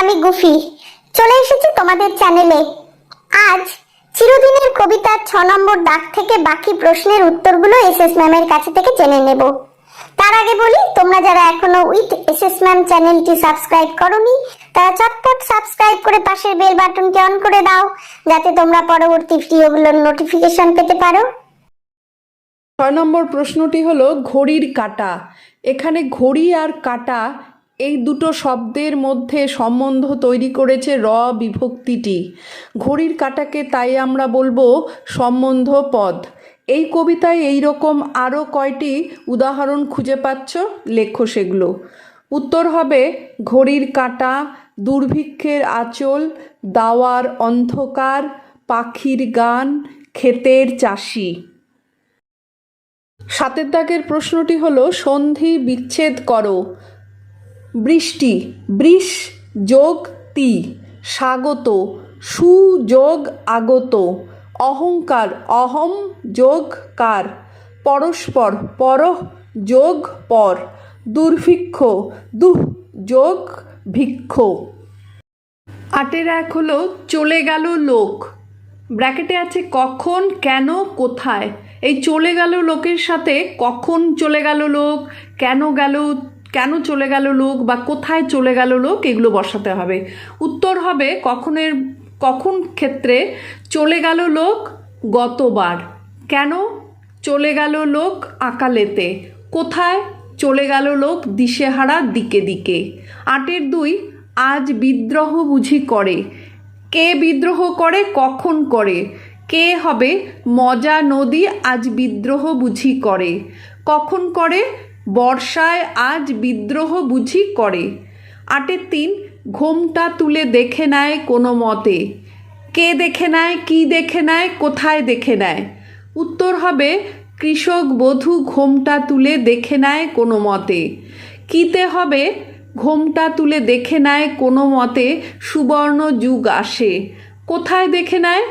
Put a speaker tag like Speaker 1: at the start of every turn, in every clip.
Speaker 1: আমি গুফি চলে এসেছি তোমাদের চ্যানেলে। আজ চিরদিনের কবিতার 6 নম্বর দাগ থেকে বাকি প্রশ্নের উত্তরগুলো এসএস ম্যামের কাছে থেকে জেনে নেব। তার আগে বলি, তোমরা যারা এখনো উইথ এসএস ম্যাম চ্যানেলটি সাবস্ক্রাইব করোনি তারা চটপট সাবস্ক্রাইব করে পাশের বেল বাটনটি অন করে দাও, যাতে তোমরা পরবর্তী ভিডিওগুলোর নোটিফিকেশন পেতে পারো।
Speaker 2: 6 নম্বর প্রশ্নটি হলো ঘড়ির কাঁটা। এখানে ঘড়ি আর কাঁটা এই দুটো শব্দের মধ্যে সম্বন্ধ তৈরি করেছে র বিভক্তিটি। ঘড়ির কাঁটাকে তাই আমরা বলবো সম্বন্ধ পদ। এই কবিতায় এই রকম আরও কয়টি উদাহরণ খুঁজে পাচ্ছ, লেখো সেগুলো। উত্তর হবে ঘড়ির কাঁটা, দুর্ভিক্ষের আঁচল, দাওয়ার অন্ধকার, পাখির গান, ক্ষেতের চাষি। 7 দাগের প্রশ্নটি হলো সন্ধি বিচ্ছেদ করো। বৃষ্টি, বৃষ যোগ তি, স্বাগত, সু যোগ আগত, অহংকার, অহম যোগ কার, পরস্পর, পরঃ যোগ পর, দুর্ভিক্ষ, দুঃ যোগ ভিক্ষ। 8 হলো চলে গেল লোক। ব্র্যাকেটে আছে কখন, কেন, কোথায়। এই চলে গেল লোকের সাথে কখন চলে গেল লোক, কেন চলে গেল লোক বা কোথায় চলে গেল লোক এগুলো বসাতে হবে। উত্তর হবে কখন ক্ষেত্রে চলে গেল লোক গতবার, কেন চলে গেল লোক আকালেতে, কোথায় চলে গেল লোক দিশেহারা দিকে দিকে। 8-2 আজ বিদ্রোহ বুঝি করে। কে বিদ্রোহ করে, কখন করে। কে হবে মজা নদী আজ বিদ্রোহ বুঝি করে। কখন করে, বর্ষায় আজ বিদ্রোহ বুঝি করে। 8-3 ঘোমটা তুলে দেখে নেয় কোনো মতে। কে দেখে নেয়, কি দেখে নেয়, কোথায় দেখে নেয়। উত্তর হবে কৃষক বধূ ঘোমটা তুলে দেখে নেয় কোনো মতে। কিতে হবে ঘোমটা তুলে দেখে নেয় কোনো মতে সুবর্ণ যুগ আসে। কোথায় দেখে নেয়,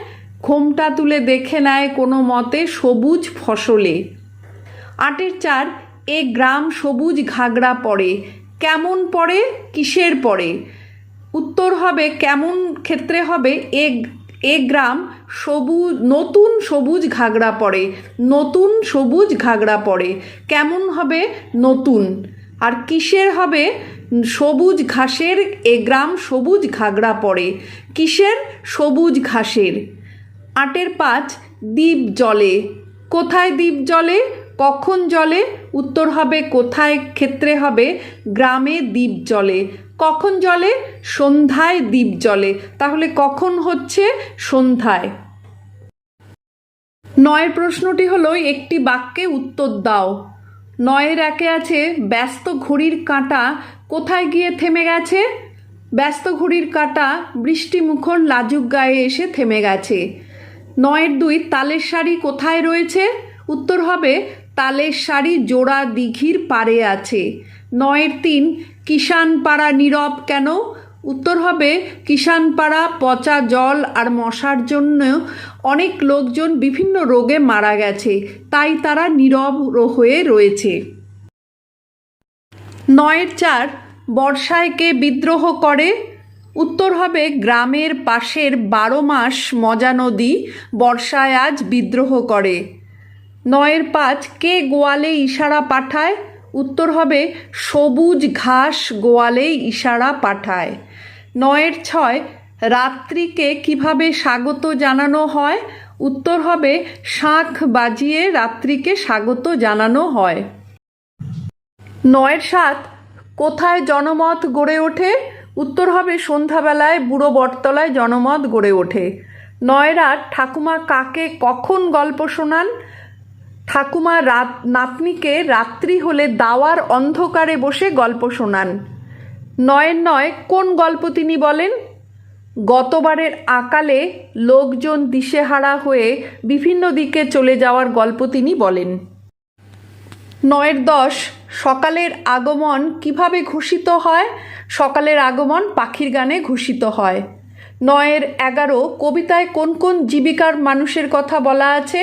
Speaker 2: ঘোমটা তুলে দেখে নেয় কোনো মতে সবুজ ফসলে। 8-4 এ গ্রাম সবুজ ঘাগরা পড়ে। কেমন পড়ে, কিসের পড়ে। উত্তর হবে কেমন ক্ষেত্রে হবে এ গ্রাম নতুন সবুজ ঘাগরা পড়ে। নতুন সবুজ ঘাগরা পড়ে। কেমন হবে নতুন। আর কিসের হবে সবুজ ঘাসের, এ গ্রাম সবুজ ঘাগরা পড়ে। কিসের, সবুজ ঘাসের। 8-5 দ্বীপ জলে। কোথায় দ্বীপ জলে, কখন জলে। উত্তর হবে কোথায় ক্ষেত্রে হবে গ্রামে দ্বীপ জলে। কখন জলে, সন্ধ্যায় দ্বীপ জলে। তাহলে কখন হচ্ছে সন্ধ্যায়। 9 প্রশ্নটি হলো একটি বাক্যে উত্তর দাও। 9-1 আছে ব্যস্ত ঘড়ির কাঁটা কোথায় গিয়ে থেমে গেছে। ব্যস্ত ঘড়ির কাঁটা বৃষ্টিমুখর লাজুক গায়ে এসে থেমে গেছে। 9-2 তালের শাড়ি কোথায় রয়েছে। উত্তর হবে তালের শাড়ি জোড়া দিঘির পাড়ে আছে। 9-3 কিষানপাড়া নীরব কেন। উত্তর হবে কিষানপাড়া পচা জল আর মশার জন্য অনেক লোকজন বিভিন্ন রোগে মারা গেছে, তাই তারা নীরব হয়ে রয়েছে। 9-4 বর্ষায় কে বিদ্রোহ করে। উত্তর হবে গ্রামের পাশের 12 মাস মজা নদী বর্ষায় আজ বিদ্রোহ করে। 9-5 কে গোয়ালে ইশারা পাঠায়। উত্তর হবে সবুজ ঘাস গোয়ালে ইশারা পাঠায়। 9-6 রাত্রিকে কিভাবে স্বাগত জানানো হয়। উত্তর হবে শাঁখ বাজিয়ে রাত্রিকে স্বাগত জানানো হয়। 9-7 কোথায় জনমত গড়ে ওঠে। উত্তর হবে সন্ধ্যাবেলায় বুড়ো বটতলায় জনমত গড়ে ওঠে। 9-8 ঠাকুমা কাকে কখন গল্প শোনান। ঠাকুমা নাতনিকে রাত্রি হলে দাওয়ার অন্ধকারে বসে গল্প শোনান। 9-9 কোন গল্প তিনি বলেন। গতবারের আকালে লোকজন দিশেহারা হয়ে বিভিন্ন দিকে চলে যাওয়ার গল্প তিনি বলেন। 9-10 সকালের আগমন কিভাবে ঘোষিত হয়। সকালের আগমন পাখির গানে ঘোষিত হয়। 9-11 কবিতায় কোন কোন জীবিকার মানুষের কথা বলা আছে।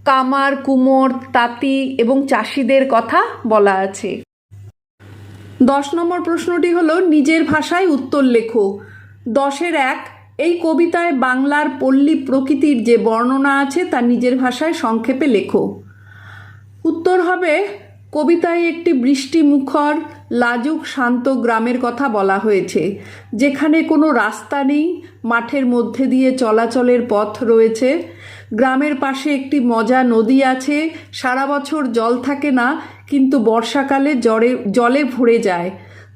Speaker 2: কামার, কুমোর, তাঁতি এবং চাষিদের কথা বলা আছে। 10 নম্বর প্রশ্নটি হলো নিজের ভাষায় উত্তর লেখো। 10-1 এই কবিতায় বাংলার পল্লী প্রকৃতির যে বর্ণনা আছে তা নিজের ভাষায় সংক্ষেপে লেখো। উত্তর হবে কবিতায় একটি বৃষ্টিমুখর লাজুক শান্ত গ্রামের কথা বলা হয়েছে, যেখানে কোনো রাস্তা নেই, মাঠের মধ্যে দিয়ে চলাচলের পথ রয়েছে। গ্রামের পাশে একটি মজা নদী আছে, সারা বছর জল থাকে না, কিন্তু বর্ষাকালে জলে ভরে যায়।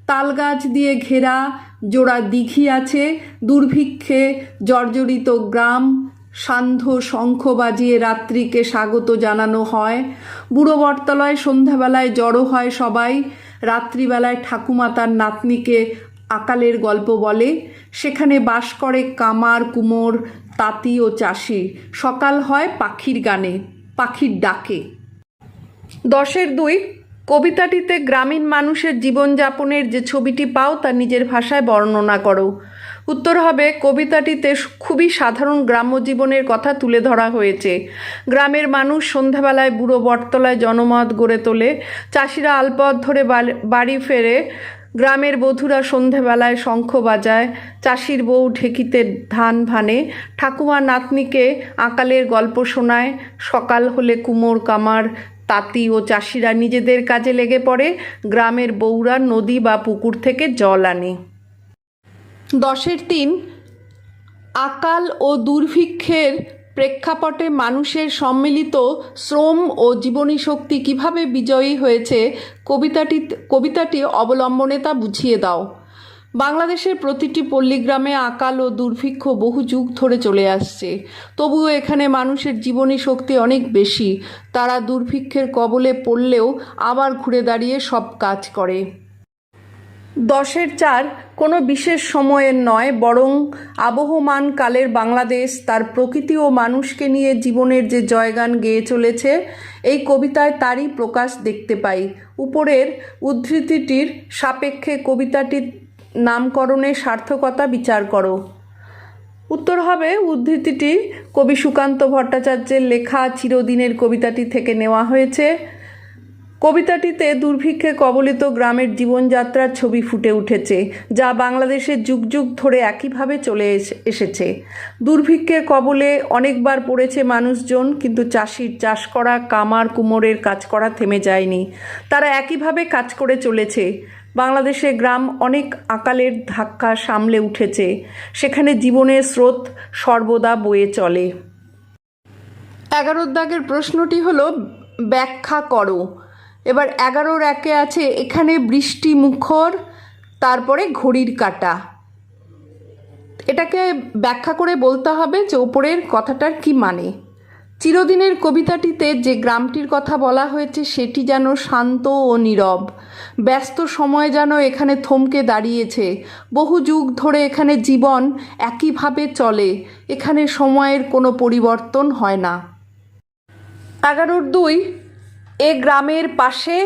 Speaker 2: তালগাছ দিয়ে ঘেরা জোড়া দিঘি আছে। দুর্ভিক্ষে জর্জরিত গ্রাম। সান্ধ্য শঙ্খ বাজিয়ে রাত্রিকে স্বাগত জানানো হয়। বুড়ো বটতলায় সন্ধ্যাবেলায় জড়ো হয় সবাই। রাত্রিবেলায় ঠাকুমা তার নাতনিকে আকালের গল্প বলে। সেখানে বাস করে কামার, কুমোর, তাঁতি ও চাষি। সকাল হয় পাখির গানে, পাখির ডাকে। 10-2 কবিতাটিতে গ্রামীণ মানুষের জীবনযাপনের যে ছবিটি পাও তা নিজের ভাষায় বর্ণনা করো। উত্তর হবে কবিতাটিতে খুবই সাধারণ গ্রাম্য জীবনের কথা তুলে ধরা হয়েছে। গ্রামের মানুষ সন্ধ্যাবেলায় বুড়ো বটতলায় জনমত গড়ে তোলে। চাষিরা আলপথ ধরে বাড়ি ফেরে। গ্রামের বধূরা সন্ধেবেলায় শঙ্খ বাজায়। চাষির বউ ঢেকিতে ধান ভানে। ঠাকুমা নাতনিকে আকালের গল্প শোনায়। সকাল হলে কুমোর, কামার, তাঁতি ও চাষিরা নিজেদের কাজে লেগে পড়ে। গ্রামের বউরা নদী বা পুকুর থেকে জল আনে। 10-3 আকাল ও দুর্ভিক্ষের প্রেক্ষাপটে মানুষের সম্মিলিত শ্রম ও জীবনী শক্তি কীভাবে বিজয়ী হয়েছে কবিতাটি অবলম্বনে তা বুঝিয়ে দাও। বাংলাদেশের প্রতিটি পল্লীগ্রামে আকাল ও দুর্ভিক্ষ বহু যুগ ধরে চলে আসছে। তবুও এখানে মানুষের জীবনী শক্তি অনেক বেশি। তারা দুর্ভিক্ষের কবলে পড়লেও আবার ঘুরে দাঁড়িয়ে সব কাজ করে। 10-4 কোনো বিশেষ সময়ের নয়, বরং আবহমান কালের বাংলাদেশ তার প্রকৃতি ও মানুষকে নিয়ে জীবনের যে জয়গান গেয়ে চলেছে, এই কবিতায় তারই প্রকাশ দেখতে পাই। উপরের উদ্ধৃতিটির সাপেক্ষে কবিতাটির নামকরণের সার্থকতা বিচার করো। উত্তর হবে উদ্ধৃতিটি কবি সুকান্ত ভট্টাচার্যের লেখা চিরদিনের কবিতাটি থেকে নেওয়া হয়েছে। কবিতাটিতে দুর্ভিক্ষে কবলিত গ্রামের জীবনযাত্রার ছবি ফুটে উঠেছে, যা বাংলাদেশের যুগ যুগ ধরে একইভাবে চলে এসেছে। দুর্ভিক্ষের কবলে অনেকবার পড়েছে মানুষজন, কিন্তু চাষির চাষ করা, কামার কুমোরের কাজ করা থেমে যায়নি। তারা একইভাবে কাজ করে চলেছে। বাংলাদেশের গ্রাম অনেক আকালের ধাক্কা সামলে উঠেছে। সেখানে জীবনের স্রোত সর্বদা বয়ে চলে। 11 দাগের প্রশ্নটি হলো ব্যাখ্যা করো। এবার 11-1 আছে এখানে বৃষ্টি মুখর, তারপরে ঘড়ির কাঁটা। এটাকে ব্যাখ্যা করে বলতে হবে যে ওপরের কথাটার কি মানে। চিরদিনের কবিতাটিতে যে গ্রামটির কথা বলা হয়েছে সেটি যেন শান্ত ও নীরব। ব্যস্ত সময় যেন এখানে থমকে দাঁড়িয়েছে। বহু যুগ ধরে এখানে জীবন একইভাবে চলে। এখানে সময়ের কোনো পরিবর্তন হয় না। 11-2 এ গ্রামের পাশে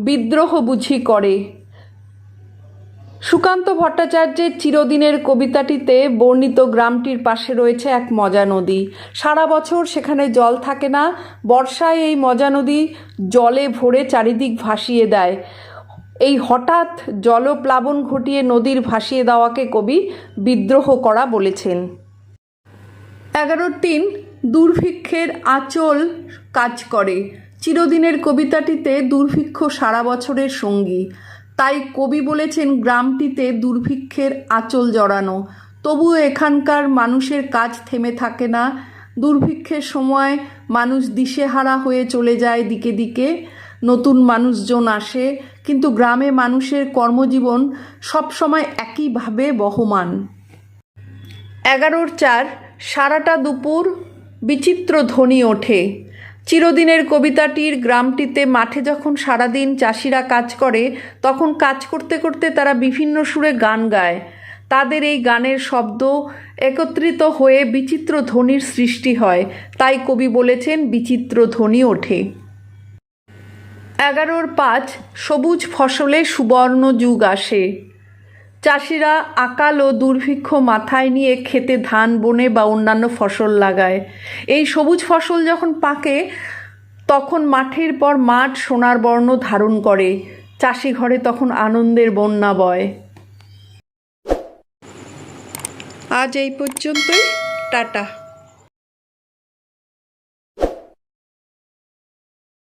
Speaker 2: বিদ্রোহ বুঝি করে। সুকান্ত ভট্টাচার্যের চিরদিনের কবিতাটিতে বর্ণিত গ্রামটির পাশে রয়েছে এক মজা নদী। সারা বছর সেখানে জল থাকে না। বর্ষায় এই মজা নদী জলে ভরে চারিদিক ভাসিয়ে দেয়। এই হঠাৎ জলপ্লাবন ঘটিয়ে নদীর ভাসিয়ে দেওয়াকে কবি বিদ্রোহ করা বলেছেন। 11-3 দুর্ভিক্ষের আঁচল কাজ করে। চিরদিনের কবিতাটিতে দুর্ভিক্ষ সারা বছরের সঙ্গী। তাই কবি বলেছেন গ্রামটিতে দুর্ভিক্ষের আঁচল জড়ানো। তবুও এখানকার মানুষের কাজ থেমে থাকে না। দুর্ভিক্ষের সময় মানুষ দিশেহারা হয়ে চলে যায় দিকে দিকে। নতুন মানুষজন আসে, কিন্তু গ্রামে মানুষের কর্মজীবন সবসময় একইভাবে বহমান। 11-4 সারাটা দুপুর বিচিত্র ধ্বনি ওঠে। চিরদিনের কবিতাটির গ্রামটিতে মাঠে যখন সারাদিন চাষিরা কাজ করে, তখন কাজ করতে করতে তারা বিভিন্ন সুরে গান গায়। তাদের এই গানের শব্দ একত্রিত হয়ে বিচিত্র ধ্বনির সৃষ্টি হয়। তাই কবি বলেছেন বিচিত্র ধ্বনি ওঠে। 11-5 সবুজ ফসলে সুবর্ণ যুগ আসে। চাষিরা আকাল ও দুর্ভিক্ষ মাথায় নিয়ে খেতে ধান বনে বা অন্যান্য ফসল লাগায়। এই সবুজ ফসল যখন পাকে, তখন মাঠের পর মাঠ সোনার বর্ণ ধারণ করে। চাষি ঘরে তখন আনন্দের বন্যা বয়। আজ এই পর্যন্তই, টাটা।